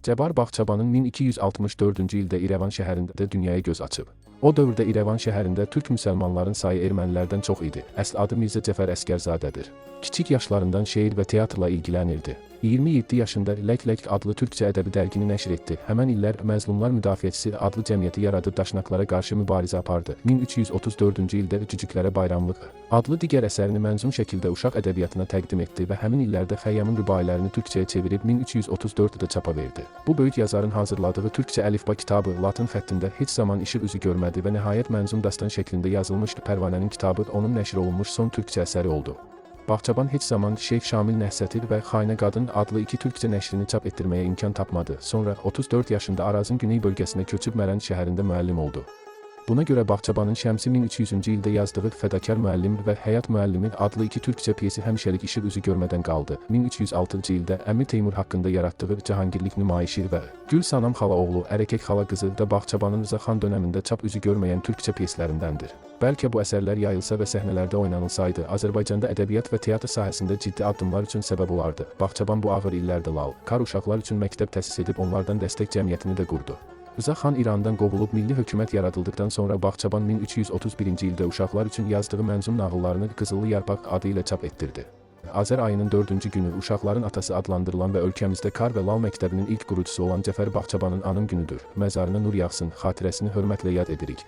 Cəbar Bağçabanın 1264-cü ildə İrəvan şəhərində də dünyaya göz açıb. O dövrdə İrəvan şəhərində türk müsəlmanların sayı ermənilərdən çox idi. Əsl adı Mirzə Cəfər Əsgərzadədir. Kiçik yaşlarından şeir və teatrla ilgilənirdi. 27 yaşında Lək-Lək adlı türkçə ədəbi dərgini nəşr etdi. Həmən illər Məzlumlar Müdafiəçisi adlı cəmiyyəti yaradıb daşnaqlara qarşı mübarizə apardı. 1334-cü ildə Cücüklərə Bayramlıq adlı digər əsərini mənzum şəkildə uşaq ədəbiyyatına təqdim etdi və həmin illərdə Xəyyamın rübailərini türkçəyə çevirib 1334-də çapa verdi. Bu böyük yazarın hazırladığı türkçə əlifba kitabı latın xəttində heç zaman işıq üzü görmədi və nəhayət mənzum dastan şəklində yazılmış Pərvanənin kitabı onun nəşr olunmuş son türkçə əsəri oldu. Bağçaban heç zaman Şeyx Şamil Nəhsəti və Xainə Qadın adlı iki türkçə nəşrini çap etdirməyə imkan tapmadı. Sonra 34 yaşında Arazın güney bölgəsinə köçüb Mərənd şəhərində müəllim oldu. Buna görə Bağçabanın Şəmsi 1300-cü ildə yazdığı Fədakar müəllim və Həyat müəllimi adlı iki türkçə piyesi həmişəlik işıq üzü görmədən qaldı. 1306-cı ildə Əmir Teymur haqqında yaratdığı Cahangirlik nümayişi və Gül Sanam xala oğlu, Ərəkək xala qızı da Bağçabanın Rızaxan dönəmində çap üzü görməyən türkçə piyeslərindəndir. Bəlkə bu əsərlər yayılsa və səhnələrdə oynanılsaydı, Azərbaycanda ədəbiyyat və teatr sahəsində ciddi addımlar üçün səbəb olardı. Bağçaban bu ağır illərdə lal, kar uşaqlar üçün məktəb təsis edib onlardan dəstək cəmiyyətini də qurdu. Rızaxan İrandan qovulub milli hökumət yaradıldıqdan sonra Bağçaban 1331-ci ildə uşaqlar üçün yazdığı mənzum nağıllarını Qızıllı Yarpaq adı ilə çap etdirdi. Azər ayının 4-cü günü uşaqların atası adlandırılan və ölkəmizdə kar və lal məktəbinin ilk qurucusu olan Cəfər Bağçabanın anım günüdür. Məzarına nur yağsın, xatirəsini hörmətlə yad edirik.